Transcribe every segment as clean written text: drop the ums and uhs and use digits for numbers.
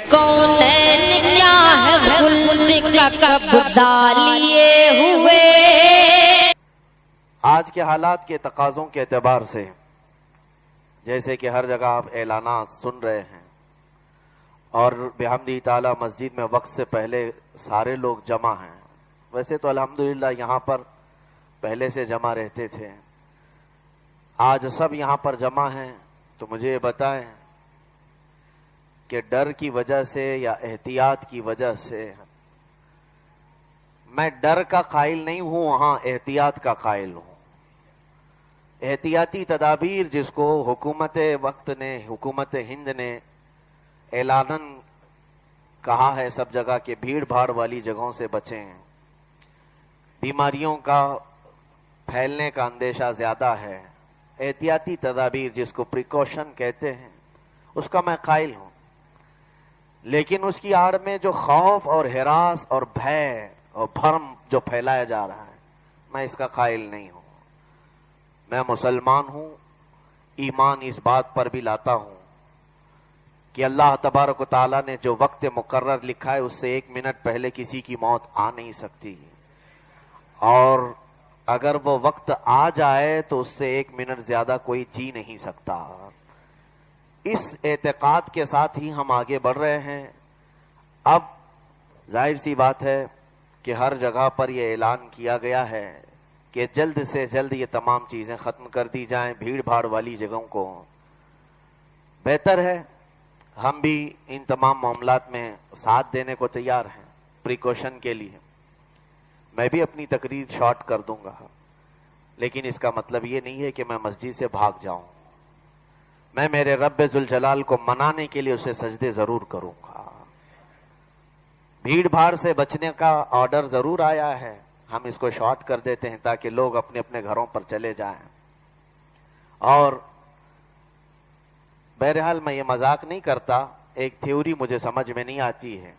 کونین کیا ہے خلد کا قبضہ لیے ہوئے۔ آج کے حالات کے تقاضوں کے اعتبار سے جیسے کہ ہر جگہ آپ اعلانات سن رہے ہیں اور بحمدہ تعالی مسجد میں وقت سے پہلے سارے لوگ جمع ہیں، ویسے تو الحمدللہ یہاں پر پہلے سے جمع رہتے تھے، آج سب یہاں پر جمع ہیں، تو مجھے یہ بتائیں کہ ڈر کی وجہ سے یا احتیاط کی وجہ سے؟ میں ڈر کا قائل نہیں ہوں، وہاں احتیاط کا قائل ہوں۔ احتیاطی تدابیر جس کو حکومت وقت نے، حکومت ہند نے اعلاناً کہا ہے سب جگہ کہ بھیڑ بھاڑ والی جگہوں سے بچیں، بیماریوں کا پھیلنے کا اندیشہ زیادہ ہے، احتیاطی تدابیر جس کو پریکاشن کہتے ہیں اس کا میں قائل ہوں، لیکن اس کی آڑ میں جو خوف اور ہراس اور بھے اور بھرم جو پھیلایا جا رہا ہے میں اس کا قائل نہیں ہوں۔ میں مسلمان ہوں، ایمان اس بات پر بھی لاتا ہوں کہ اللہ تبارک و تعالیٰ نے جو وقت مقرر لکھا ہے اس سے 1 منٹ پہلے کسی کی موت آ نہیں سکتی، اور اگر وہ وقت آ جائے تو اس سے 1 منٹ زیادہ کوئی جی نہیں سکتا۔ اس اعتقاد کے ساتھ ہی ہم آگے بڑھ رہے ہیں۔ اب ظاہر سی بات ہے کہ ہر جگہ پر یہ اعلان کیا گیا ہے کہ جلد سے جلد یہ تمام چیزیں ختم کر دی جائیں، بھیڑ بھاڑ والی جگہوں کو۔ بہتر ہے ہم بھی ان تمام معاملات میں ساتھ دینے کو تیار ہیں پریکاشن کے لیے۔ میں بھی اپنی تقریر شارٹ کر دوں گا، لیکن اس کا مطلب یہ نہیں ہے کہ میں مسجد سے بھاگ جاؤں۔ میں میرے رب ذوالجلال کو منانے کے لیے اسے سجدے ضرور کروں گا۔ بھیڑ بھاڑ سے بچنے کا آرڈر ضرور آیا ہے، ہم اس کو شارٹ کر دیتے ہیں تاکہ لوگ اپنے اپنے گھروں پر چلے جائیں۔ اور بہرحال میں یہ مذاق نہیں کرتا، ایک تھیوری مجھے سمجھ میں نہیں آتی ہے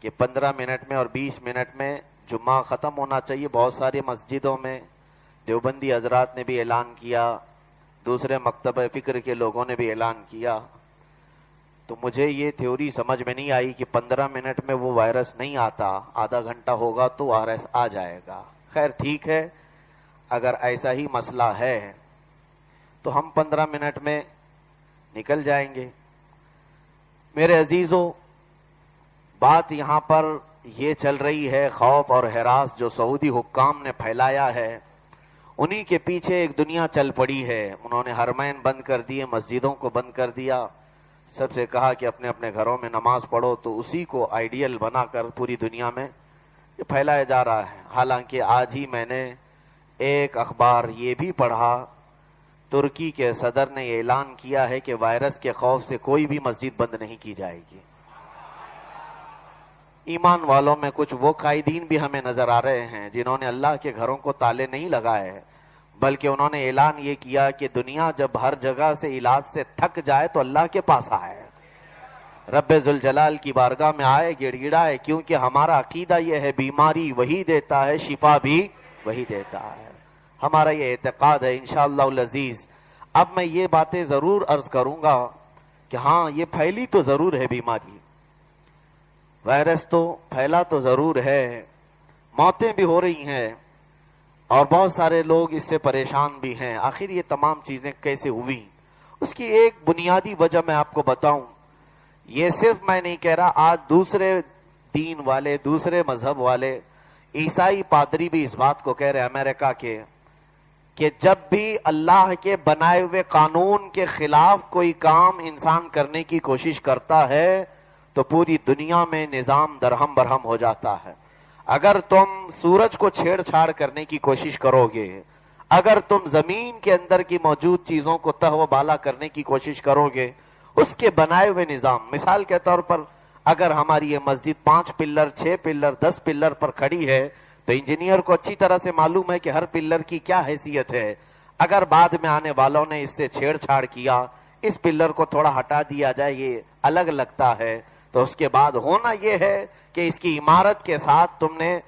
کہ 15 منٹ میں اور 20 منٹ میں جمعہ ختم ہونا چاہیے۔ بہت ساری مسجدوں میں دیوبندی حضرات نے بھی اعلان کیا، دوسرے مکتبہ فکر کے لوگوں نے بھی اعلان کیا، تو مجھے یہ تھیوری سمجھ میں نہیں آئی کہ 15 منٹ میں وہ وائرس نہیں آتا، آدھا گھنٹہ ہوگا تو وائرس آ جائے گا۔ خیر ٹھیک ہے، اگر ایسا ہی مسئلہ ہے تو ہم 15 منٹ میں نکل جائیں گے۔ میرے عزیزو، بات یہاں پر یہ چل رہی ہے، خوف اور ہراس جو سعودی حکام نے پھیلایا ہے، انہی کے پیچھے ایک دنیا چل پڑی ہے۔ انہوں نے حرمین بند کر دیے، مسجدوں کو بند کر دیا، سب سے کہا کہ اپنے اپنے گھروں میں نماز پڑھو، تو اسی کو آئیڈیل بنا کر پوری دنیا میں یہ پھیلایا جا رہا ہے۔ حالانکہ آج ہی میں نے ایک اخبار یہ بھی پڑھا، ترکی کے صدر نے یہ اعلان کیا ہے کہ وائرس کے خوف سے کوئی بھی مسجد بند نہیں کی جائے گی۔ ایمان والوں میں کچھ وہ قائدین بھی ہمیں نظر آ رہے ہیں جنہوں نے اللہ کے گھروں کو تالے نہیں لگائے، بلکہ انہوں نے اعلان یہ کیا کہ دنیا جب ہر جگہ سے علاج سے تھک جائے تو اللہ کے پاس آئے، رب ذوالجلال کی بارگاہ میں آئے، گڑ گڑائے، کیونکہ ہمارا عقیدہ یہ ہے بیماری وہی دیتا ہے، شفا بھی وہی دیتا ہے۔ ہمارا یہ اعتقاد ہے انشاءاللہ العزیز۔ اب میں یہ باتیں ضرور عرض کروں گا کہ ہاں یہ پھیلی تو ضرور ہے بیماری، وائرس تو پھیلا تو ضرور ہے، موتیں بھی ہو رہی ہیں اور بہت سارے لوگ اس سے پریشان بھی ہیں۔ آخر یہ تمام چیزیں کیسے ہوئی؟ اس کی ایک بنیادی وجہ میں آپ کو بتاؤں، یہ صرف میں نہیں کہہ رہا، آج دوسرے دین والے، دوسرے مذہب والے، عیسائی پادری بھی اس بات کو کہہ رہے ہیں امریکہ کے، کہ جب بھی اللہ کے بنائے ہوئے قانون کے خلاف کوئی کام انسان کرنے کی کوشش کرتا ہے تو پوری دنیا میں نظام درہم برہم ہو جاتا ہے۔ اگر تم سورج کو چھیڑ چھاڑ کرنے کی کوشش کرو گے، اگر تم زمین کے اندر کی موجود چیزوں کو تہ و بالا کرنے کی کوشش کرو گے، اس کے بنائے ہوئے نظام، مثال کے طور پر اگر ہماری یہ مسجد 5 پلر، 6 پلر، 10 پلر پر کھڑی ہے تو انجینئر کو اچھی طرح سے معلوم ہے کہ ہر پلر کی کیا حیثیت ہے۔ اگر بعد میں آنے والوں نے اس سے چھیڑ چھاڑ کیا، اس پلر کو تھوڑا ہٹا دیا جائے، یہ الگ لگتا ہے، تو اس کے بعد ہونا یہ ہے کہ اس کی عمارت کے ساتھ تم نے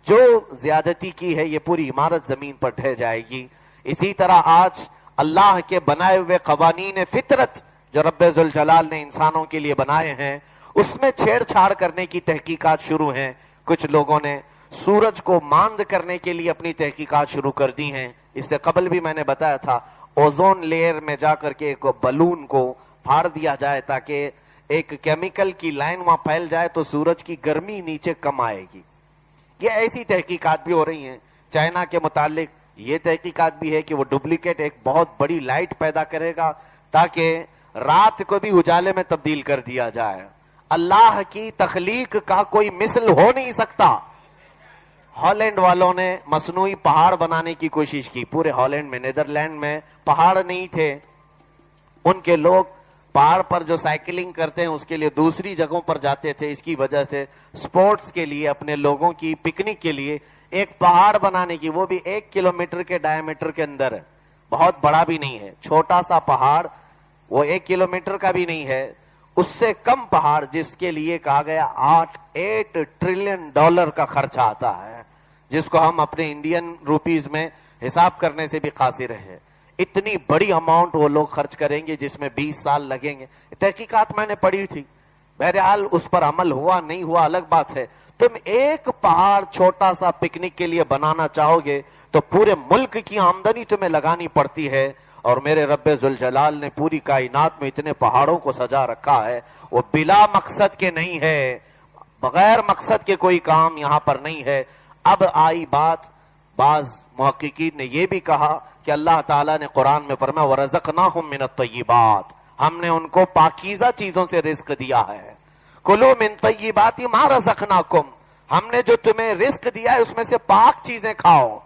جو زیادتی کی ہے یہ پوری عمارت زمین پر ڈھہ جائے گی۔ اسی طرح آج اللہ کے بنائے ہوئے قوانین فطرت جو رب ذوالجلال نے انسانوں کے لیے بنائے ہیں، اس میں چھیڑ چھاڑ کرنے کی تحقیقات شروع ہیں. کچھ لوگوں نے سورج کو ماند کرنے کے لیے اپنی تحقیقات شروع کر دی ہیں. اس سے قبل بھی میں نے بتایا تھا اوزون لیئر میں جا کر کے ایک بلون کو پھاڑ دیا جائے تاکہ ایک کیمیکل کی لائن وہاں پھیل جائے تو سورج کی گرمی نیچے کم آئے گی. یہ ایسی تحقیقات بھی ہو رہی ہیں. چائنا کے متعلق یہ تحقیقات بھی ہے کہ وہ ڈپلیکیٹ ایک بہت بڑی لائٹ پیدا کرے گا تاکہ رات کو بھی اجالے میں تبدیل کر دیا جائے. اللہ کی تخلیق کا کوئی مثل ہو نہیں سکتا. ہالینڈ والوں نے مصنوعی پہاڑ بنانے کی کوشش کی. پورے ہالینڈ میں, نیدرلینڈ میں پہاڑ نہیں تھے. ان کے لوگ پہاڑ پر جو سائیکلنگ کرتے ہیں اس کے لیے دوسری جگہوں پر جاتے تھے. اس کی وجہ سے سپورٹس کے لیے, اپنے لوگوں کی پکنک کے لیے ایک پہاڑ بنانے کی, وہ بھی 1 کلومیٹر کے ڈائیمیٹر کے اندر ہے, بہت بڑا بھی نہیں ہے, چھوٹا سا پہاڑ, وہ 1 کلومیٹر کا بھی نہیں ہے, اس سے کم پہاڑ جس کے لیے کہا گیا 8 ٹریلین ڈالر کا خرچہ آتا ہے, جس کو ہم اپنے انڈین روپیز میں حساب کرنے سے بھی قاصر ہے. اتنی بڑی اماؤنٹ وہ لوگ خرچ کریں گے جس میں 20 سال لگیں گے. تحقیقات میں نے پڑھی تھی. بہرحال اس پر عمل ہوا نہیں ہوا الگ بات ہے. تم ایک پہاڑ چھوٹا سا پکنک کے لیے بنانا چاہو گے تو پورے ملک کی آمدنی تمہیں لگانی پڑتی ہے. اور میرے رب ذوالجلال نے پوری کائنات میں اتنے پہاڑوں کو سجا رکھا ہے, وہ بلا مقصد کے نہیں ہے, بغیر مقصد کے کوئی کام یہاں پر نہیں ہے. اب آئی بات, بعض محققین نے یہ بھی کہا کہ اللہ تعالیٰ نے قرآن میں فرمایا وَرَزَقْنَاهُم مِّنَ الطَّيِّبَاتِ, ہم نے ان کو پاکیزہ چیزوں سے رزق دیا ہے. کُلُوا مِن طَيِّبَاتِ مَا رَزَقْنَاكُمْ, ہم نے جو تمہیں رزق دیا ہے اس میں سے پاک چیزیں کھاؤ.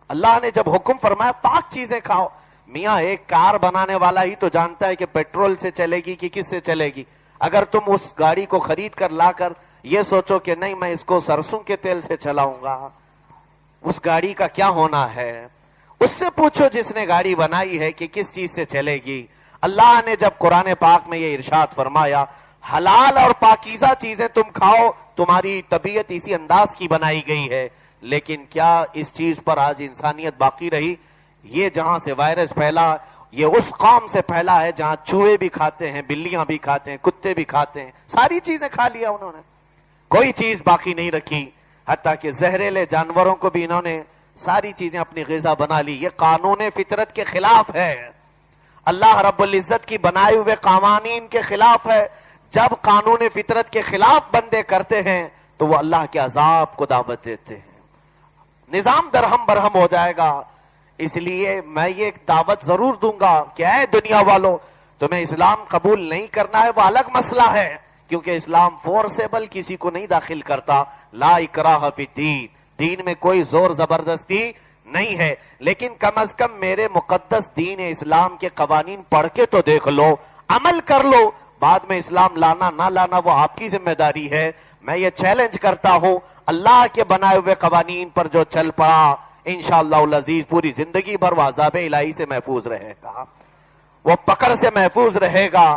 اللہ نے جب حکم فرمایا پاک چیزیں کھاؤ, میاں ایک کار بنانے والا ہی تو جانتا ہے کہ پیٹرول سے چلے گی کہ کس سے چلے گی. اگر تم اس گاڑی کو خرید کر لا کر یہ سوچو کہ نہیں میں اس کو سرسوں کے تیل سے چلاؤں گا, اس گاڑی کا کیا ہونا ہے؟ اس سے پوچھو جس نے گاڑی بنائی ہے کہ کس چیز سے چلے گی. اللہ نے جب قرآن پاک میں یہ ارشاد فرمایا حلال اور پاکیزہ چیزیں تم کھاؤ, تمہاری طبیعت اسی انداز کی بنائی گئی ہے. لیکن کیا اس چیز پر آج انسانیت باقی رہی؟ یہ جہاں سے وائرس پھیلا یہ اس قوم سے پھیلا ہے جہاں چوہے بھی کھاتے ہیں, بلیاں بھی کھاتے ہیں, کتے بھی کھاتے ہیں, ساری چیزیں کھا لیا انہوں نے, کوئی چیز باقی نہیں رکھی. حتیٰ کہ زہریلے جانوروں کو بھی انہوں نے ساری چیزیں اپنی غذا بنا لی. یہ قانون فطرت کے خلاف ہے, اللہ رب العزت کی بنائے ہوئے قوانین کے خلاف ہے. جب قانون فطرت کے خلاف بندے کرتے ہیں تو وہ اللہ کے عذاب کو دعوت دیتے ہیں, نظام درہم برہم ہو جائے گا. اس لیے میں یہ ایک دعوت ضرور دوں گا کہ اے دنیا والوں, تمہیں اسلام قبول نہیں کرنا ہے وہ الگ مسئلہ ہے, کیونکہ اسلام فورسیبل کسی کو نہیں داخل کرتا. لا اکراہ فی الدین, دین میں کوئی زور زبردستی نہیں ہے. لیکن کم از کم میرے مقدس دین اسلام کے قوانین پڑھ کے تو دیکھ لو, عمل کر لو. بعد میں اسلام لانا نہ لانا وہ آپ کی ذمہ داری ہے. میں یہ چیلنج کرتا ہوں, اللہ کے بنائے ہوئے قوانین پر جو چل پڑا انشاءاللہ العزیز پوری زندگی بھر وہ عذاب الہی سے محفوظ رہے گا, وہ پکڑ سے محفوظ رہے گا.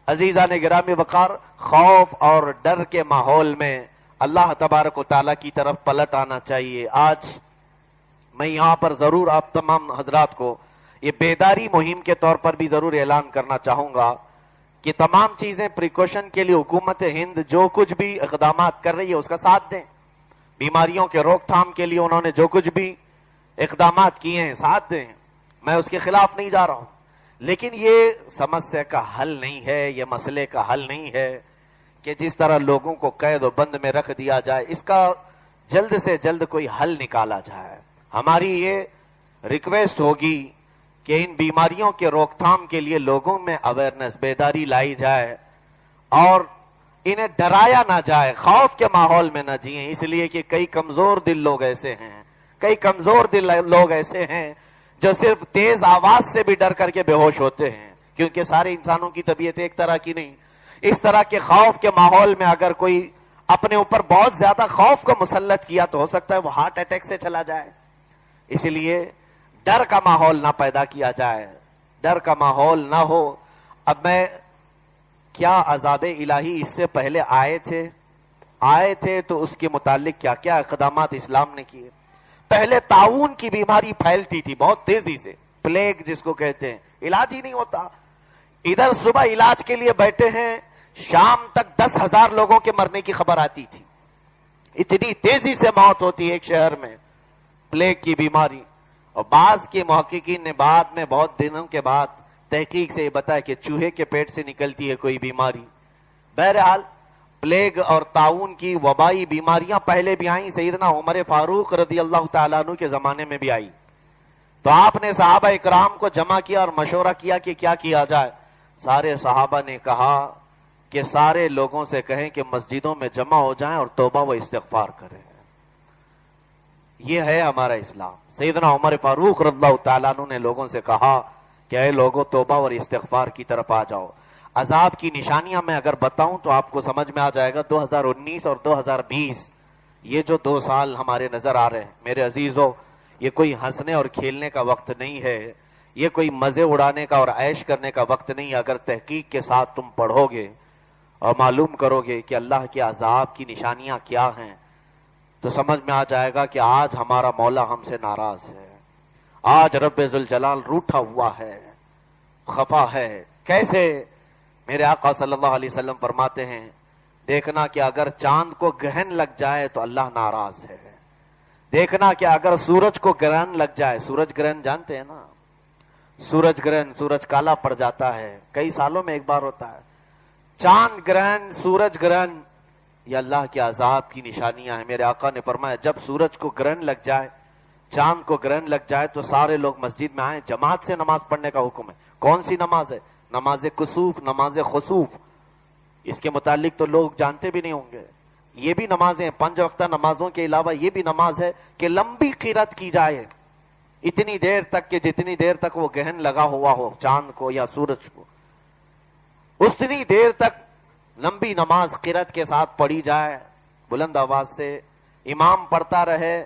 عزیزان گرامی وقار, خوف اور ڈر کے ماحول میں اللہ تبارک و تعالیٰ کی طرف پلٹ آنا چاہیے. آج میں یہاں پر ضرور آپ تمام حضرات کو یہ بیداری مہم کے طور پر بھی ضرور اعلان کرنا چاہوں گا کہ تمام چیزیں پریکوشن کے لیے حکومت ہند جو کچھ بھی اقدامات کر رہی ہے اس کا ساتھ دیں. بیماریوں کے روک تھام کے لیے انہوں نے جو کچھ بھی اقدامات کیے ہیں ساتھ دیں, میں اس کے خلاف نہیں جا رہا ہوں. لیکن یہ سمسیا کا حل نہیں ہے, یہ مسئلے کا حل نہیں ہے کہ جس طرح لوگوں کو قید و بند میں رکھ دیا جائے, اس کا جلد سے جلد کوئی حل نکالا جائے. ہماری یہ ریکویسٹ ہوگی کہ ان بیماریوں کے روک تھام کے لیے لوگوں میں اویئرنیس, بیداری لائی جائے اور انہیں ڈرایا نہ جائے, خوف کے ماحول میں نہ جئیں. اس لیے کہ کئی کمزور دل لوگ ایسے ہیں, کئی کمزور دل لوگ ایسے ہیں جو صرف تیز آواز سے بھی ڈر کر کے بے ہوش ہوتے ہیں, کیونکہ سارے انسانوں کی طبیعت ایک طرح کی نہیں. اس طرح کے خوف کے ماحول میں اگر کوئی اپنے اوپر بہت زیادہ خوف کو مسلط کیا تو ہو سکتا ہے وہ ہارٹ اٹیک سے چلا جائے. اس لیے ڈر کا ماحول نہ پیدا کیا جائے, ڈر کا ماحول نہ ہو. اب میں کیا عذاب الہی اس سے پہلے آئے تھے تو اس کے متعلق کیا کیا اقدامات اسلام نے کیے. پہلے طاعون کی بیماری پھیلتی تھی بہت تیزی سے, پلیگ جس کو کہتے ہیں, علاج ہی نہیں ہوتا. ادھر صبح علاج کے لیے بیٹھے ہیں, شام تک 10,000 لوگوں کے مرنے کی خبر آتی تھی. اتنی تیزی سے موت ہوتی ہے ایک شہر میں پلیگ کی بیماری. اور بعض کے محققین نے بعد میں بہت دنوں کے بعد تحقیق سے یہ بتایا کہ چوہے کے پیٹ سے نکلتی ہے کوئی بیماری. بہرحال پلیگ اور طاعون کی وبائی بیماریاں پہلے بھی آئیں, سیدنا عمر فاروق رضی اللہ تعالیٰ عنہ کے زمانے میں بھی آئی. تو آپ نے صحابہ اکرام کو جمع کیا اور مشورہ کیا کہ کیا کیا جائے. سارے صحابہ نے کہا کہ سارے لوگوں سے کہیں کہ مسجدوں میں جمع ہو جائیں اور توبہ و استغفار کریں. یہ ہے ہمارا اسلام. سیدنا عمر فاروق رضی اللہ تعالیٰ عنہ نے لوگوں سے کہا کہ اے لوگوں, توبہ اور استغفار کی طرف آ جاؤ. عذاب کی نشانیاں میں اگر بتاؤں تو آپ کو سمجھ میں آ جائے گا. 2019 اور 2020 یہ جو 2 سال ہمارے نظر آ رہے ہیں میرے عزیزوں, یہ کوئی ہنسنے اور کھیلنے کا وقت نہیں ہے, یہ کوئی مزے اڑانے کا اور عیش کرنے کا وقت نہیں. اگر تحقیق کے ساتھ تم پڑھو گے اور معلوم کرو گے کہ اللہ کے عذاب کی نشانیاں کیا ہیں تو سمجھ میں آ جائے گا کہ آج ہمارا مولا ہم سے ناراض ہے. آج رب ذوالجلال روٹھا ہوا ہے, خفا ہے. کیسے؟ میرے آقا صلی اللہ علیہ وسلم فرماتے ہیں دیکھنا کہ اگر چاند کو گرہن لگ جائے تو اللہ ناراض ہے. دیکھنا کہ اگر سورج کو گرہن لگ جائے, سورج گرہن جانتے ہیں نا, سورج گرہن, سورج کالا پڑ جاتا ہے, کئی سالوں میں ایک بار ہوتا ہے. چاند گرہن, سورج گرہن, یہ اللہ کے عذاب کی نشانیاں ہیں. میرے آقا نے فرمایا جب سورج کو گرہن لگ جائے, چاند کو گرہن لگ جائے تو سارے لوگ مسجد میں آئیں. جماعت سے نماز پڑھنے کا حکم ہے. کون سی نماز ہے؟ نماز کسوف, نماز خسوف. اس کے متعلق تو لوگ جانتے بھی نہیں ہوں گے. یہ بھی نمازیں 5 وقتہ نمازوں کے علاوہ یہ بھی نماز ہے کہ لمبی قرات کی جائے اتنی دیر تک کہ جتنی دیر تک وہ گہن لگا ہوا ہو چاند کو یا سورج کو, اتنی دیر تک لمبی نماز قرات کے ساتھ پڑھی جائے, بلند آواز سے امام پڑھتا رہے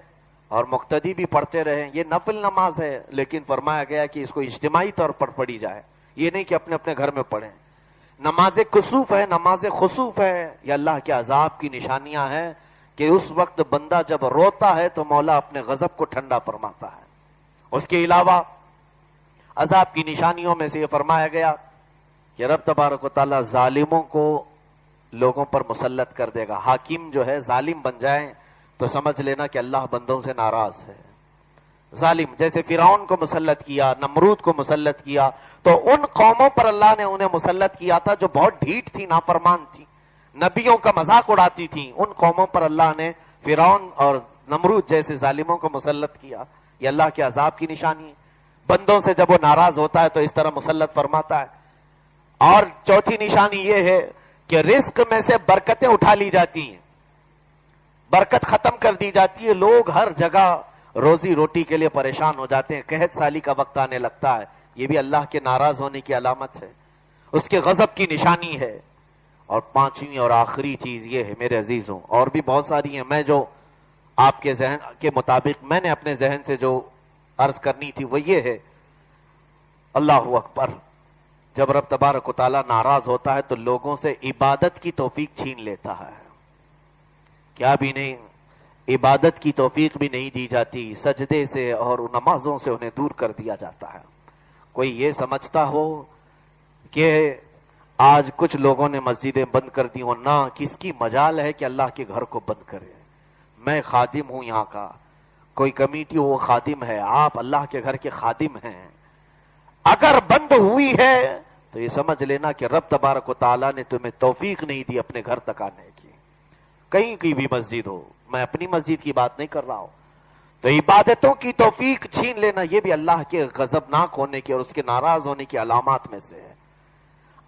اور مقتدی بھی پڑھتے رہے. یہ نفل نماز ہے لیکن فرمایا گیا کہ اس کو اجتماعی طور پر پڑھی جائے, یہ نہیں کہ اپنے اپنے گھر میں پڑھیں. نماز کسوف ہے, نماز خسوف ہے, یہ اللہ کے عذاب کی نشانیاں ہیں کہ اس وقت بندہ جب روتا ہے تو مولا اپنے غضب کو ٹھنڈا فرماتا ہے. اس کے علاوہ عذاب کی نشانیوں میں سے یہ فرمایا گیا کہ رب تبارک و تعالیٰ ظالموں کو لوگوں پر مسلط کر دے گا. حاکم جو ہے ظالم بن جائیں تو سمجھ لینا کہ اللہ بندوں سے ناراض ہے. ظالم جیسے فرعون کو مسلط کیا, نمرود کو مسلط کیا, تو ان قوموں پر اللہ نے انہیں مسلط کیا تھا جو بہت ڈھیٹ تھی, نافرمان تھی, نبیوں کا مذاق اڑاتی تھی. ان قوموں پر اللہ نے فرعون اور نمرود جیسے ظالموں کو مسلط کیا. یہ اللہ کے عذاب کی نشانی ہے. بندوں سے جب وہ ناراض ہوتا ہے تو اس طرح مسلط فرماتا ہے. اور چوتھی نشانی یہ ہے کہ رزق میں سے برکتیں اٹھا لی جاتی ہیں, برکت ختم کر دی جاتی ہے. لوگ ہر جگہ روزی روٹی کے لیے پریشان ہو جاتے ہیں, قحط سالی کا وقت آنے لگتا ہے. یہ بھی اللہ کے ناراض ہونے کی علامت ہے, اس کے غضب کی نشانی ہے. اور 5ویں اور آخری چیز یہ ہے میرے عزیزوں, اور بھی بہت ساری ہیں, میں جو آپ کے ذہن کے مطابق میں نے اپنے ذہن سے جو عرض کرنی تھی وہ یہ ہے. اللہ اکبر, جب رب تبارک و تعالیٰ ناراض ہوتا ہے تو لوگوں سے عبادت کی توفیق چھین لیتا ہے. کیا بھی نہیں, عبادت کی توفیق بھی نہیں دی جاتی, سجدے سے اور نمازوں سے انہیں دور کر دیا جاتا ہے. کوئی یہ سمجھتا ہو کہ آج کچھ لوگوں نے مسجدیں بند کر دی ہوں, نہ, کس کی مجال ہے کہ اللہ کے گھر کو بند کرے. میں خادم ہوں یہاں کا, کوئی کمیٹی ہو وہ خادم ہے, آپ اللہ کے گھر کے خادم ہیں. اگر بند ہوئی ہے تو یہ سمجھ لینا کہ رب تبارک و تعالیٰ نے تمہیں توفیق نہیں دی اپنے گھر تک آنے کی. کہیں کی بھی مسجد ہو, میں اپنی مسجد کی بات نہیں کر رہا ہوں, تو عبادتوں کی توفیق چھین لینا یہ بھی اللہ کے غضبناک ہونے کی اور اس کے ناراض ہونے کی علامات میں سے ہے.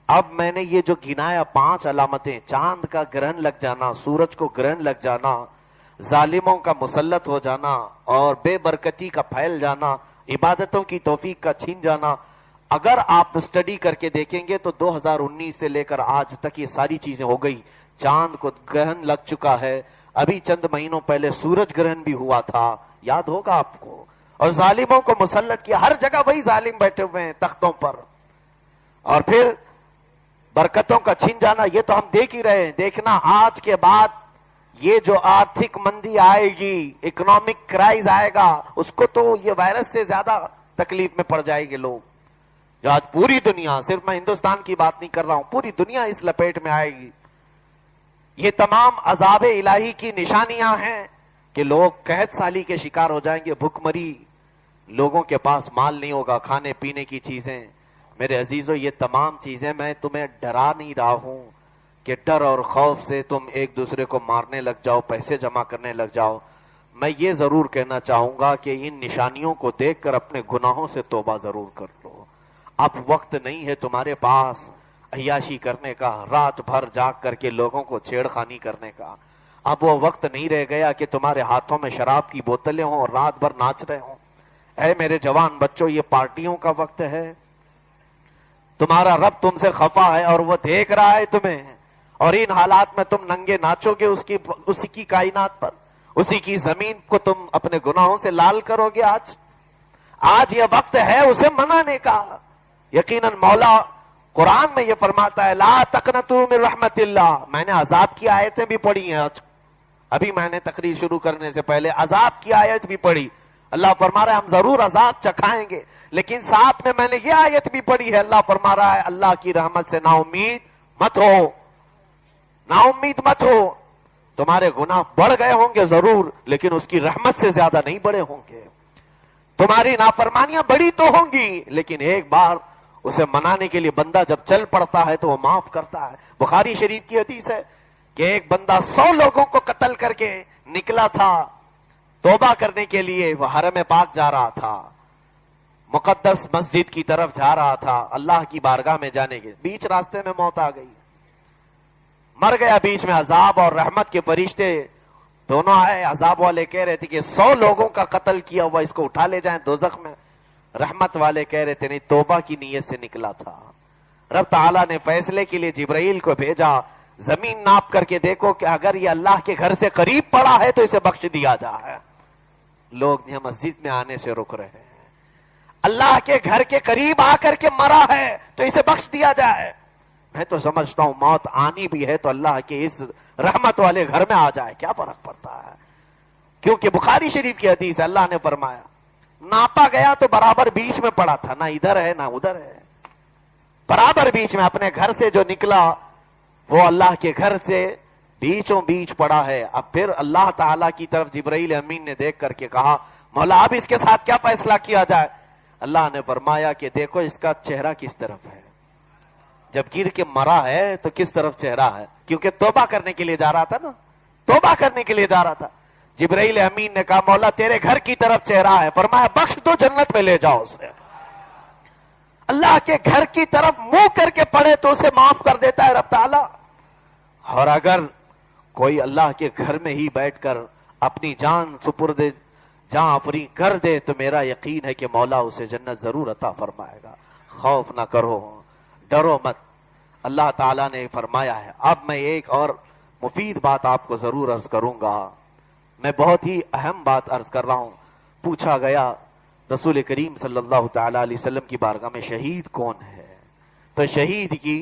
اب میں نے یہ جو گنایا 5 علامتیں, چاند کا گرہن لگ جانا, سورج کو گرہن لگ جانا, ظالموں کا مسلط ہو جانا اور بے برکتی کا پھیل جانا, عبادتوں کی توفیق کا چھین جانا, اگر آپ اسٹڈی کر کے دیکھیں گے تو 2019 سے لے کر آج تک یہ ساری چیزیں ہو گئی. چاند کو گرہن لگ چکا ہے, ابھی چند مہینوں پہلے سورج گرہن بھی ہوا تھا, یاد ہوگا آپ کو, اور ظالموں کو مسلط کیا. ہر جگہ وہی ظالم بیٹھے ہوئے ہیں تختوں پر. اور پھر برکتوں کا چھن جانا, یہ تو ہم دیکھ ہی رہے ہیں. دیکھنا آج کے بعد یہ جو آرتھک مندی آئے گی, اکنامک کرائز آئے گا, اس کو تو یہ وائرس سے زیادہ تکلیف میں پڑ جائے گے لوگ. جو آج پوری دنیا، صرف میں ہندوستان کی بات نہیں کر رہا ہوں، پوری دنیا اس لپیٹ میں آئے گی. یہ تمام عذاب الہی کی نشانیاں ہیں کہ لوگ قحط سالی کے شکار ہو جائیں گے، بھوک مری، لوگوں کے پاس مال نہیں ہوگا، کھانے پینے کی چیزیں. میرے عزیزو، یہ تمام چیزیں میں تمہیں ڈرا نہیں رہا ہوں کہ ڈر اور خوف سے تم ایک دوسرے کو مارنے لگ جاؤ، پیسے جمع کرنے لگ جاؤ. میں یہ ضرور کہنا چاہوں گا کہ ان نشانیوں کو دیکھ کر اپنے گناہوں سے توبہ ضرور کر لو. اب وقت نہیں ہے تمہارے پاس عیاشی کرنے کا، رات بھر جاگ کر کے لوگوں کو چھیڑ خانی کرنے کا. اب وہ وقت نہیں رہ گیا کہ تمہارے ہاتھوں میں شراب کی بوتلیں ہوں اور رات بھر ناچ رہے ہوں. اے میرے جوان بچوں، یہ پارٹیوں کا وقت ہے. تمہارا رب تم سے خفا ہے اور وہ دیکھ رہا ہے تمہیں، اور ان حالات میں تم ننگے ناچو گے اسی کی کائنات پر، اسی کی زمین کو تم اپنے گناہوں سے لال کرو گے. آج یہ وقت ہے اسے منانے کا. یقیناً مولا قرآن میں یہ فرماتا ہے لا تقنطوا من رحمت اللہ. میں نے عذاب کی آیتیں بھی پڑھی ہیں، ابھی میں نے تقریر شروع کرنے سے پہلے عذاب کی آیت بھی پڑھی. اللہ فرما رہا ہے ہم ضرور عذاب چکھائیں گے، لیکن ساتھ میں نے یہ آیت بھی پڑھی ہے، اللہ فرما رہا ہے اللہ کی رحمت سے نا امید مت ہو، نا امید مت ہو. تمہارے گناہ بڑھ گئے ہوں گے ضرور، لیکن اس کی رحمت سے زیادہ نہیں بڑے ہوں گے. تمہاری نافرمانیاں بڑی تو ہوں گی، لیکن ایک بار اسے منانے کے لیے بندہ جب چل پڑتا ہے تو وہ معاف کرتا ہے. بخاری شریف کی حدیث ہے کہ ایک بندہ 100 لوگوں کو قتل کر کے نکلا تھا توبہ کرنے کے لیے. وہ حرم پاک جا رہا تھا، مقدس مسجد کی طرف جا رہا تھا اللہ کی بارگاہ میں جانے کے. بیچ راستے میں موت آ گئی، مر گیا بیچ میں. عذاب اور رحمت کے فرشتے دونوں آئے. عذاب والے کہہ رہے تھے کہ 100 لوگوں کا قتل کیا ہوا، اس کو اٹھا لے جائیں دوزخ میں. رحمت والے کہہ رہے تھے نہیں، توبہ کی نیت سے نکلا تھا. رب تعالیٰ نے فیصلے کے لیے جبرائیل کو بھیجا، زمین ناپ کر کے دیکھو کہ اگر یہ اللہ کے گھر سے قریب پڑا ہے تو اسے بخش دیا جائے. لوگ یہاں مسجد میں آنے سے رک رہے ہیں. اللہ کے گھر کے قریب آ کر کے مرا ہے تو اسے بخش دیا جائے. میں تو سمجھتا ہوں موت آنی بھی ہے تو اللہ کے اس رحمت والے گھر میں آ جائے، کیا فرق پڑتا ہے. کیونکہ بخاری شریف کی حدیث ہے، اللہ نے فرمایا ناپا گیا تو برابر بیچ میں پڑا تھا، نہ ادھر ہے نہ ادھر ہے، برابر بیچ میں. اپنے گھر سے جو نکلا وہ اللہ کے گھر سے بیچوں بیچ پڑا ہے. اب پھر اللہ تعالیٰ کی طرف جبرائیل امین نے دیکھ کر کے کہا مولا اب اس کے ساتھ کیا فیصلہ کیا جائے. اللہ نے فرمایا کہ دیکھو اس کا چہرہ کس طرف ہے. جب گر کے مرا ہے تو کس طرف چہرہ ہے، کیونکہ توبہ کرنے کے لیے جا رہا تھا نا، توبہ کرنے کے لیے جا رہا تھا. جبرائیل امین نے کہا مولا تیرے گھر کی طرف چہرہ ہے. فرمایا بخش دو، جنت میں لے جاؤ اسے. اللہ کے گھر کی طرف منہ کر کے پڑے تو اسے معاف کر دیتا ہے رب تعالیٰ. اور اگر کوئی اللہ کے گھر میں ہی بیٹھ کر اپنی جان سپرد جان افری کر دے تو میرا یقین ہے کہ مولا اسے جنت ضرور عطا فرمائے گا. خوف نہ کرو، ڈرو مت. اللہ تعالیٰ نے فرمایا ہے. اب میں ایک اور مفید بات آپ کو ضرور عرض کروں گا. میں بہت ہی اہم بات عرض کر رہا ہوں. پوچھا گیا رسول کریم صلی اللہ تعالی علیہ وسلم کی بارگاہ میں شہید کون ہے، تو شہید کی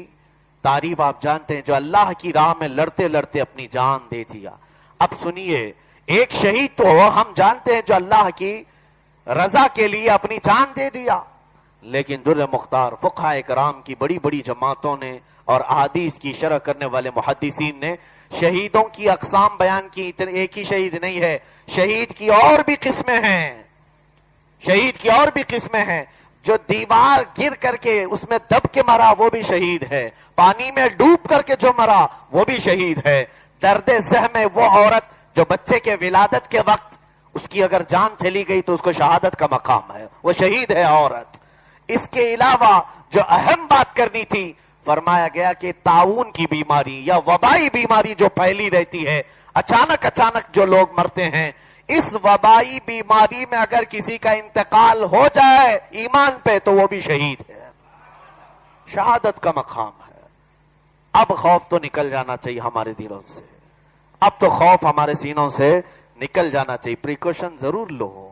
تعریف آپ جانتے ہیں جو اللہ کی راہ میں لڑتے لڑتے اپنی جان دے دیا. اب سنیے، ایک شہید تو ہم جانتے ہیں جو اللہ کی رضا کے لیے اپنی جان دے دیا، لیکن در مختار فقہاء کرام کی بڑی بڑی جماعتوں نے اور احادیث کی شرح کرنے والے محدثین نے شہیدوں کی اقسام بیان کی. ایک ہی شہید نہیں ہے، شہید کی اور بھی قسمیں ہیں. شہید کی اور بھی قسمیں ہیں. جو دیوار گر کر کے اس میں دب کے مرا وہ بھی شہید ہے، پانی میں ڈوب کر کے جو مرا وہ بھی شہید ہے. درد زخم میں وہ عورت جو بچے کے ولادت کے وقت اس کی اگر جان چلی گئی تو اس کو شہادت کا مقام ہے، وہ شہید ہے عورت. اس کے علاوہ جو اہم بات کرنی تھی، فرمایا گیا کہ طاعون کی بیماری یا وبائی بیماری جو پھیلی رہتی ہے، اچانک جو لوگ مرتے ہیں، اس وبائی بیماری میں اگر کسی کا انتقال ہو جائے ایمان پہ تو وہ بھی شہید ہے، شہادت کا مقام ہے. اب خوف تو نکل جانا چاہیے ہمارے دلوں سے، اب تو خوف ہمارے سینوں سے نکل جانا چاہیے. پریکاشن ضرور لو،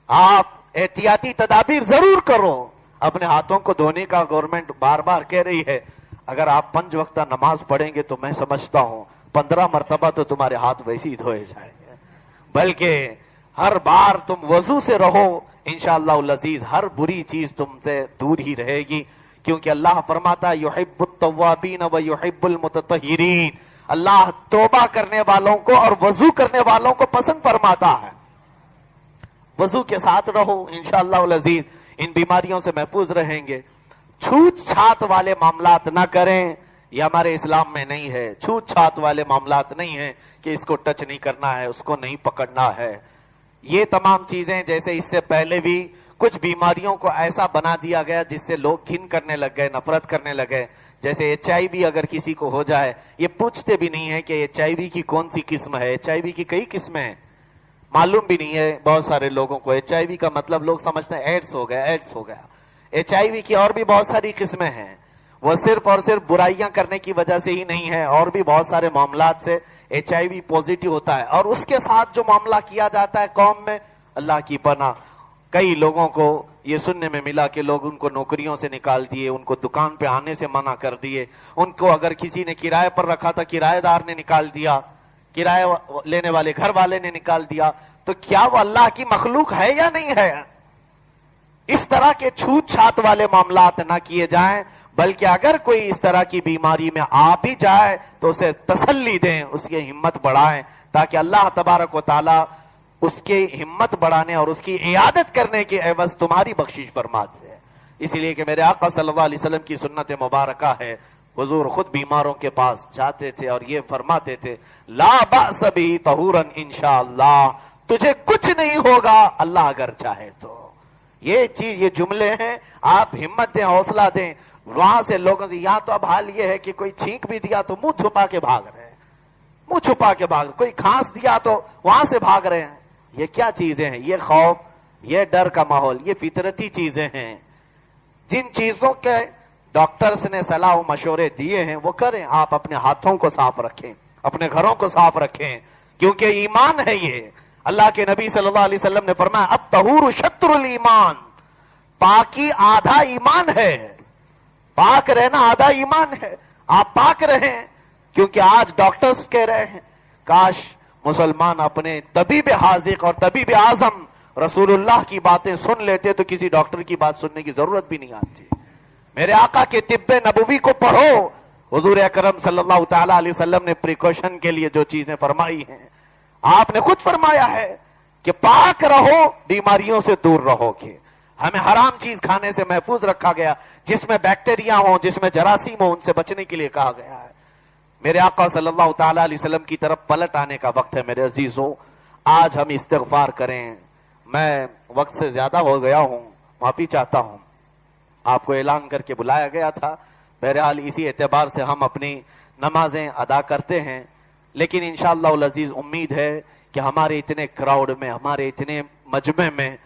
آپ احتیاطی تدابیر ضرور کرو. اپنے ہاتھوں کو دھونے کا گورنمنٹ بار بار کہہ رہی ہے. اگر آپ 5 وقتہ نماز پڑھیں گے تو میں سمجھتا ہوں 15 مرتبہ تو تمہارے ہاتھ ویسے ہی دھوئے جائیں گے. بلکہ ہر بار تم وضو سے رہو، انشاءاللہ العزیز ہر بری چیز تم سے دور ہی رہے گی، کیونکہ اللہ فرماتا ہے یحب التوابین و یحب المتطہرین، اللہ توبہ کرنے والوں کو اور وضو کرنے والوں کو پسند فرماتا ہے۔ وضو کے ساتھ رہو، انشاءاللہ العزیز ان بیماریوں سے محفوظ رہیں گے۔ چھوت چھات والے معاملات نہ کریں، یہ ہمارے اسلام میں نہیں ہے۔ چھوت چھات والے معاملات نہیں ہیں کہ اس کو ٹچ نہیں کرنا ہے، اس کو نہیں پکڑنا ہے۔ یہ تمام چیزیں جیسے اس سے پہلے بھی کچھ بیماریوں کو ایسا بنا دیا گیا جس سے لوگ گھن کرنے لگ گئے، نفرت کرنے لگے۔ جیسے HIV اگر کسی کو ہو جائے، یہ پوچھتے بھی نہیں ہے کہ HIV کی کون سی قسم ہے۔ HIV کی کئی قسمیں ہیں، معلوم بھی نہیں ہے بہت سارے لوگوں کو۔ HIV کا مطلب لوگ سمجھتے ہیں ایڈس ہو گیا، ایڈس ہو گیا۔ HIV کی اور بھی بہت ساری قسمیں ہیں، وہ صرف اور صرف برائیاں کرنے کی وجہ سے ہی نہیں ہے، اور بھی بہت سارے معاملات سے HIV پوزیٹیو ہوتا ہے۔ اور اس کے ساتھ جو معاملہ کیا جاتا ہے قوم میں، اللہ کی پناہ، کئی لوگوں کو یہ سننے میں ملا کہ لوگ ان کو نوکریوں سے نکال دیے، ان کو دکان پہ آنے سے منع کر دیے، ان کو اگر کسی نے کرائے پر رکھا تھا کرایہ دار نے نکال دیا، کرایہ لینے والے گھر والے نے نکال دیا۔ تو کیا وہ اللہ کی مخلوق ہے یا نہیں ہے؟ اس طرح کے چھوت چھات والے معاملات نہ کیے جائیں، بلکہ اگر کوئی اس طرح کی بیماری میں آ بھی جائے تو اسے تسلی دیں، اس کی ہمت بڑھائیں، تاکہ اللہ تبارک و تعالی اس کی ہمت بڑھانے اور اس کی عیادت کرنے کے عوض تمہاری بخشش فرماتے ہیں۔ اس لیے کہ میرے آقا صلی اللہ علیہ وسلم کی سنت مبارکہ ہے، حضور خود بیماروں کے پاس جاتے تھے اور یہ فرماتے تھے لا بأس بہ طہورا انشاءاللہ، تجھے کچھ نہیں ہوگا اللہ اگر چاہے تو۔ یہ چیز، یہ جملے ہیں، آپ ہمت دیں، حوصلہ دیں۔ وہاں سے لوگوں سے، یہاں تو اب حال یہ ہے کہ کوئی چھینک بھی دیا تو منہ چھپا کے بھاگ رہے ہیں، منہ چھپا کے بھاگ، کوئی کھانس دیا تو وہاں سے بھاگ رہے ہیں۔ یہ کیا چیزیں ہیں؟ یہ خوف، یہ ڈر کا ماحول، یہ فطرتی چیزیں ہیں۔ جن چیزوں کے ڈاکٹرز نے صلاح و مشورے دیے ہیں وہ کریں۔ آپ اپنے ہاتھوں کو صاف رکھیں، اپنے گھروں کو صاف رکھیں، کیونکہ ایمان ہے یہ۔ اللہ کے نبی صلی اللہ علیہ وسلم نے فرمایا الطہور شطر الایمان، پاکی آدھا ایمان ہے، پاک رہنا آدھا ایمان ہے۔ آپ پاک رہیں، کیونکہ آج ڈاکٹرز کہہ رہے ہیں کاش مسلمان اپنے طبیب حاذق اور طبیب اعظم رسول اللہ کی باتیں سن لیتے تو کسی ڈاکٹر کی بات سننے کی ضرورت بھی نہیں آتی۔ میرے آقا کے طب نبوی کو پڑھو، حضور اکرم صلی اللہ تعالی علیہ وسلم نے پریکاشن کے لیے جو چیزیں فرمائی ہیں، آپ نے خود فرمایا ہے کہ پاک رہو، بیماریوں سے دور رہو گے۔ ہمیں حرام چیز کھانے سے محفوظ رکھا گیا، جس میں بیکٹیریا ہوں، جس میں جراثیم ہوں، ان سے بچنے کے لیے کہا گیا ہے۔ میرے آقا صلی اللہ تعالی علیہ وسلم کی طرف پلٹ آنے کا وقت ہے میرے عزیزوں۔ آج ہم استغفار کریں۔ میں وقت سے زیادہ ہو گیا ہوں، معافی چاہتا ہوں۔ آپ کو اعلان کر کے بلایا گیا تھا، بہرحال اسی اعتبار سے ہم اپنی نمازیں ادا کرتے ہیں، لیکن انشاءاللہ العزیز امید ہے کہ ہمارے اتنے کراؤڈ میں، ہمارے اتنے مجمع میں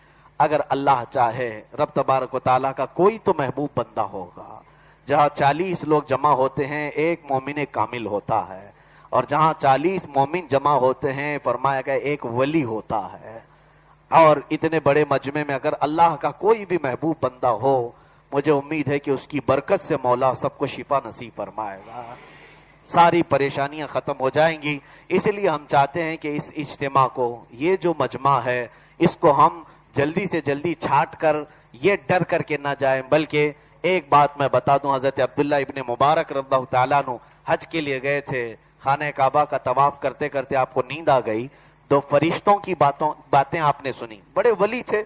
اگر اللہ چاہے رب تبارک و تعالیٰ کا کوئی تو محبوب بندہ ہوگا۔ جہاں 40 لوگ جمع ہوتے ہیں ایک مومن کامل ہوتا ہے، اور جہاں 40 مومن جمع ہوتے ہیں فرمایا گیا ایک ولی ہوتا ہے۔ اور اتنے بڑے مجمع میں اگر اللہ کا کوئی بھی محبوب بندہ ہو، مجھے امید ہے کہ اس کی برکت سے مولا سب کو شفا نصیب فرمائے گا، ساری پریشانیاں ختم ہو جائیں گی۔ اس لیے ہم چاہتے ہیں کہ اس اجتماع کو، یہ جو مجمع ہے، اس کو ہم جلدی سے جلدی چھانٹ کر یہ ڈر کر کے نہ جائیں، بلکہ ایک بات میں بتا دوں، حضرت عبداللہ ابن مبارک رضی اللہ تعالیٰ عنہ حج کے لیے گئے تھے، خانہ کعبہ کا طواف کرتے کرتے آپ کو نیند آ گئی، تو فرشتوں کی باتیں آپ نے سنی، بڑے ولی تھے،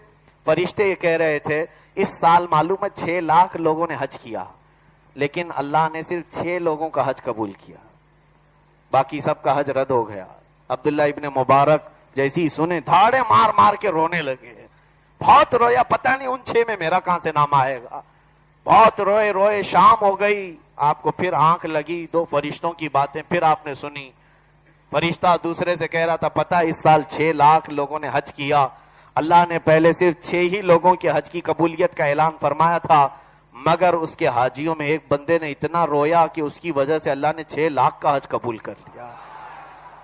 فرشتے یہ کہہ رہے تھے اس سال معلوم ہے 6 لاکھ لوگوں نے حج کیا، لیکن اللہ نے صرف 6 لوگوں کا حج قبول کیا، باقی سب کا حج رد ہو گیا۔ عبداللہ ابن مبارک جیسی ہی سنے دھاڑے مار مار کے رونے لگے، بہت رویا، پتہ نہیں ان 6 میں میرا کہاں سے نام آئے گا، بہت روئے روئے، شام ہو گئی، آپ کو پھر آنکھ لگی، 2 فرشتوں کی باتیں پھر آپ نے سنی، فرشتہ دوسرے سے کہہ رہا تھا پتہ اس سال 6 لاکھ لوگوں نے حج کیا، اللہ نے پہلے صرف 6 ہی لوگوں کے حج کی قبولیت کا اعلان فرمایا تھا، مگر اس کے حاجیوں میں ایک بندے نے اتنا رویا کہ اس کی وجہ سے اللہ نے 6 لاکھ کا حج قبول کر لیا۔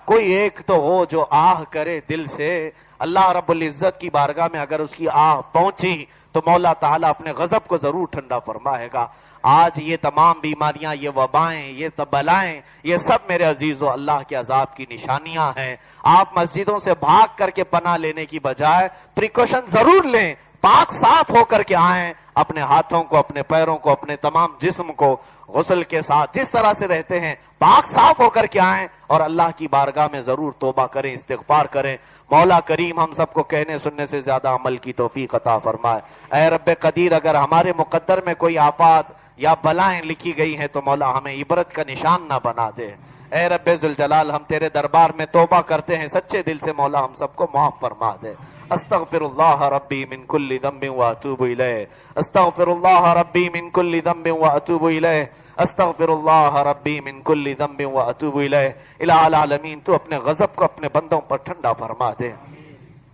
کوئی ایک تو ہو جو آہ کرے دل سے، اللہ رب العزت کی بارگاہ میں اگر اس کی آہ پہنچی تو مولا تعالیٰ اپنے غضب کو ضرور ٹھنڈا فرمائے گا۔ آج یہ تمام بیماریاں، یہ وبائیں، یہ بلائیں، یہ سب میرے عزیزو اللہ کے عذاب کی نشانیاں ہیں۔ آپ مسجدوں سے بھاگ کر کے پناہ لینے کی بجائے پریکاشن ضرور لیں، پاک صاف ہو کر کے آئیں، اپنے ہاتھوں کو، اپنے پیروں کو، اپنے تمام جسم کو غسل کے ساتھ جس طرح سے رہتے ہیں پاک صاف ہو کر کے آئیں، اور اللہ کی بارگاہ میں ضرور توبہ کریں، استغفار کریں۔ مولا کریم ہم سب کو کہنے سننے سے زیادہ عمل کی توفیق عطا فرمائے۔ اے رب قدیر، اگر ہمارے مقدر میں کوئی آفات یا بلائیں لکھی گئی ہیں تو مولا ہمیں عبرت کا نشان نہ بنا دے۔ اے رب ذوالجلال، ہم تیرے دربار میں توبہ کرتے ہیں سچے دل سے، مولا ہم سب کو معاف فرما دے۔ استغفر اللہ ربی من کل ذنب واتوب الیہ، استغفر اللہ ربی من کل ذنب واتوب الیہ، استغفر اللہ ربی من کل ذنب واتوب الیہ۔ الہ العالمین، تو اپنے غضب کو اپنے بندوں پر ٹھنڈا فرما دے۔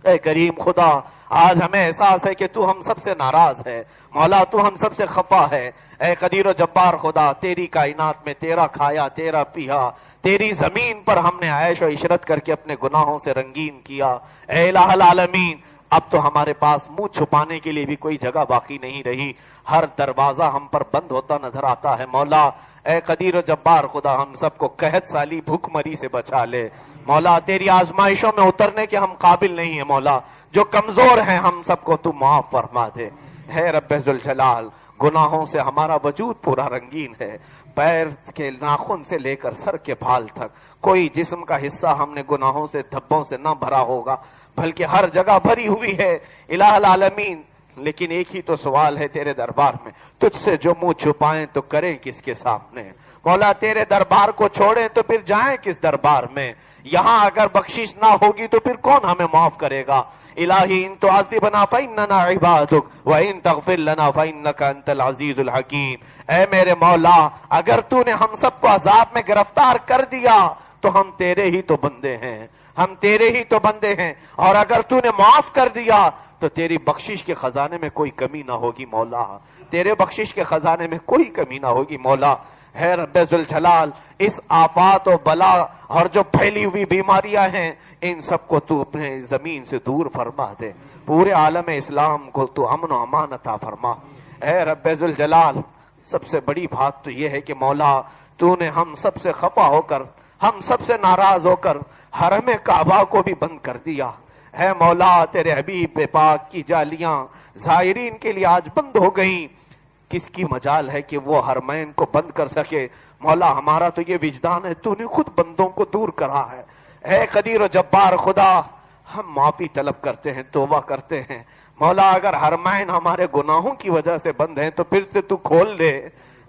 اے کریم خدا، آج ہمیں احساس ہے کہ تو ہم سب سے ناراض ہے، مولا تو ہم سب سے خفا ہے۔ اے قدیر و جبار خدا، تیری کائنات میں تیرا کھایا، تیرا پیا، تیری زمین پر ہم نے عیش و عشرت کر کے اپنے گناہوں سے رنگین کیا۔ اے الہ العالمین، اب تو ہمارے پاس منہ چھپانے کے لیے بھی کوئی جگہ باقی نہیں رہی، ہر دروازہ ہم پر بند ہوتا نظر آتا ہے۔ مولا اے قدیر و جبار خدا، ہم سب کو قحط سالی، بھوک مری سے بچا لے۔ مولا تیری آزمائشوں میں اترنے کے ہم قابل نہیں ہیں، مولا جو کمزور ہیں ہم سب کو تو معاف فرما دے۔ ہے رب ذوالجلال، گناہوں سے ہمارا وجود پورا رنگین ہے، پیر کے ناخن سے لے کر سر کے بھال تک کوئی جسم کا حصہ ہم نے گناہوں سے، دھبوں سے نہ بھرا ہوگا، بلکہ ہر جگہ بھری ہوئی ہے۔ الہ العالمین، لیکن ایک ہی تو سوال ہے تیرے دربار میں، تجھ سے جو منہ چھپائیں تو کریں کس کے سامنے؟ مولا تیرے دربار کو چھوڑیں تو پھر جائیں کس دربار میں؟ یہاں اگر بخشش نہ ہوگی تو پھر کون ہمیں معاف کرے گا؟ الہی ان تعذبنا فإننا عبادک وإن تغفر لنا فإنک انت العزیز الحکیم۔ اے میرے مولا، اگر تو نے ہم سب کو عذاب میں گرفتار کر دیا تو ہم تیرے ہی تو بندے ہیں، ہم تیرے ہی تو بندے ہیں، اور اگر تو نے معاف کر دیا تو تیری بخشش کے خزانے میں کوئی کمی نہ ہوگی مولا، تیرے بخشش کے خزانے میں کوئی کمی نہ ہوگی مولا۔ ہے رب ذوالجلال، اس آفات و بلا اور جو پھیلی ہوئی بیماریاں ہیں ان سب کو تو اپنے زمین سے دور فرما دے، پورے عالم اسلام کو تو امن و امان عطا فرما۔ اے رب ذوالجلال، سب سے بڑی بات تو یہ ہے کہ مولا تو نے ہم سب سے خفا ہو کر، ہم سب سے ناراض ہو کر حرم کعبہ کو بھی بند کر دیا۔ ہے مولا، تیرے حبیب پاک کی جالیاں زائرین کے لیے آج بند ہو گئیں، کس کی مجال ہے کہ وہ حرمین کو بند کر سکے؟ مولا ہمارا تو یہ وجدان ہے، تو نے خود بندوں کو دور کرا ہے۔ اے قدیر و جبار خدا، ہم معافی طلب کرتے ہیں، توبہ کرتے ہیں مولا، اگر حرمین ہمارے گناہوں کی وجہ سے بند ہیں تو پھر سے تو کھول دے۔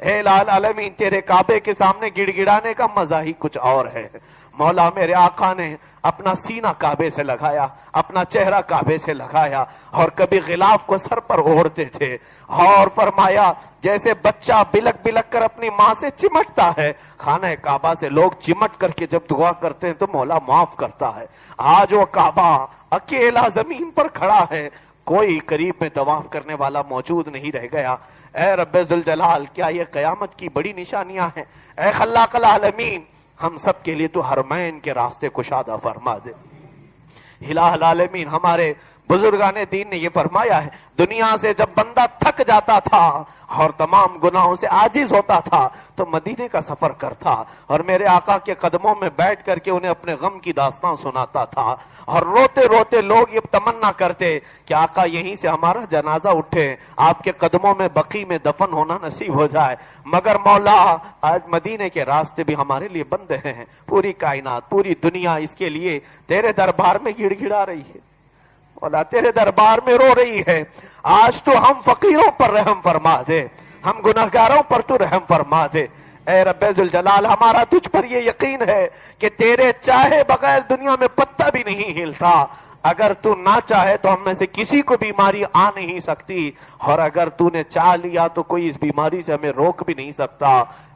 اے الہ العالمین، تیرے کعبے کے سامنے گڑ گڑانے کا مزہ ہی کچھ اور ہے مولا۔ میرے آقا نے اپنا سینہ کعبے سے لگایا، اپنا چہرہ کعبے سے لگایا، اور کبھی غلاف کو سر پر اوڑھتے تھے، اور فرمایا جیسے بچہ بلک بلک کر اپنی ماں سے چمٹتا ہے، خانہ کعبہ سے لوگ چمٹ کر کے جب دعا کرتے ہیں تو مولا معاف کرتا ہے۔ آج وہ کعبہ اکیلا زمین پر کھڑا ہے، کوئی قریب میں طواف کرنے والا موجود نہیں رہ گیا۔ اے رب ذوالجلال، کیا یہ قیامت کی بڑی نشانیاں ہیں؟ اے خلاق العالمین، ہم سب کے لیے تو حرمین کے راستے کشادہ فرما دے۔ الہ العالمین، ہمارے بزرگان دین نے یہ فرمایا ہے، دنیا سے جب بندہ تھک جاتا تھا اور تمام گناہوں سے عاجز ہوتا تھا تو مدینے کا سفر کرتا، اور میرے آقا کے قدموں میں بیٹھ کر کے انہیں اپنے غم کی داستان سناتا تھا، اور روتے روتے لوگ یہ تمنا کرتے کہ آقا یہیں سے ہمارا جنازہ اٹھے، آپ کے قدموں میں بقی میں دفن ہونا نصیب ہو جائے، مگر مولا آج مدینے کے راستے بھی ہمارے لیے بند ہیں۔ پوری کائنات، پوری دنیا اس کے لیے تیرے دربار میں گڑ گڑا رہی ہے مولا، تیرے دربار میں رو رہی ہے۔ آج تو ہم فقیروں پر رحم فرما دے، ہم گناہگاروں پر تو رحم فرما دے۔ اے رب ذوالجلال، ہمارا تجھ پر یہ یقین ہے کہ تیرے چاہے بغیر دنیا میں پتا بھی نہیں ہلتا، اگر تو نہ چاہے تو ہم میں سے کسی کو بیماری آ نہیں سکتی، اور اگر تو نے چاہ لیا تو کوئی اس بیماری سے ہمیں روک بھی نہیں سکتا۔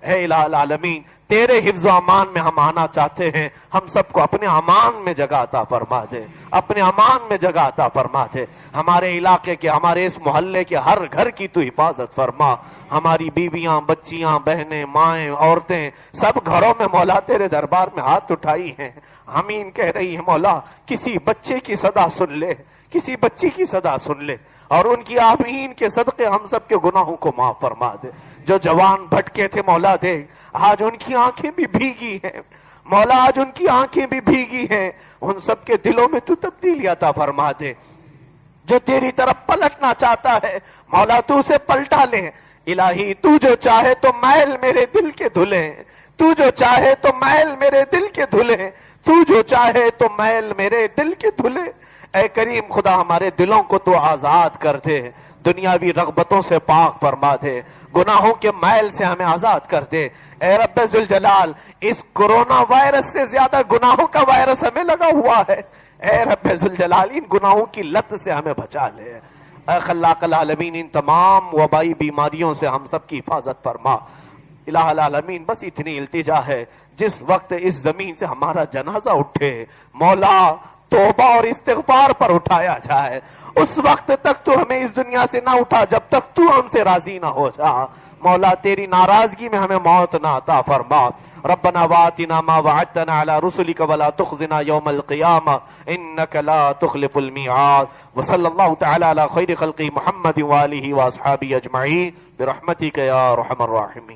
اے الہ العالمین، تیرے حفظ و امان میں ہم آنا چاہتے ہیں، ہم سب کو اپنے امان میں جگہ عطا فرما دے، اپنے امان میں جگہ عطا فرما دے۔ ہمارے علاقے کے، ہمارے اس محلے کے ہر گھر کی تو حفاظت فرما۔ ہماری بیویاں، بچیاں، بہنیں، مائیں، عورتیں سب گھروں میں مولا تیرے دربار میں ہاتھ اٹھائی ہیں، آمین کہہ رہی ہے۔ مولا کسی بچے کی صدا سن لے، کسی بچی کی صدا سن لے، اور ان کی آمین کے صدقے ہم سب کے گناہوں کو معاف فرما دے۔ جو جوان بھٹکے تھے مولا دیکھ، آج ان کی آنکھیں بھی بھیگی ہیں مولا، آج ان کی آنکھیں بھی بھیگی ہیں، ان سب کے دلوں میں تو تبدیلی عطا فرما دے۔ جو تیری طرف پلٹنا چاہتا ہے مولا تو اسے پلٹا لے۔ الہی تو جو چاہے تو میل میرے دل کے دھلے، تو جو چاہے تو میل میرے دل کے دھلے، تو جو چاہے تو میل میرے دل کے دھلے۔ اے کریم خدا ہمارے دلوں کو تو آزاد کر دے، دنیاوی رغبتوں سے پاک فرما دے، گناہوں کے میل سے ہمیں آزاد کر دے۔ اے رب ذوالجلال، اس کورونا وائرس سے زیادہ گناہوں کا وائرس ہمیں لگا ہوا ہے، اے رب ذوالجلال ان گناہوں کی لت سے ہمیں بچا لے۔ اے خلاق العالمین، ان تمام وبائی بیماریوں سے ہم سب کی حفاظت فرما۔ الہ العالمین، بس اتنی التجا ہے، جس وقت اس زمین سے ہمارا جنازہ اٹھے مولا توبہ اور استغفار پر اٹھایا جائے، اس وقت تک تو ہمیں اس دنیا سے نہ اٹھا جب تک تو ہم سے راضی نہ ہو جا۔ مولا تیری ناراضگی میں ہمیں موت نہ عطا فرما۔ ربنا وآتنا ما وعدتنا على رسلك ولا تخزنا يوم القيامة انك لا تخلف الميعاد۔ وصلى الله تعالى على خير خلقه محمد وآله وأصحابه أجمعين برحمتك يا أرحم الراحمين۔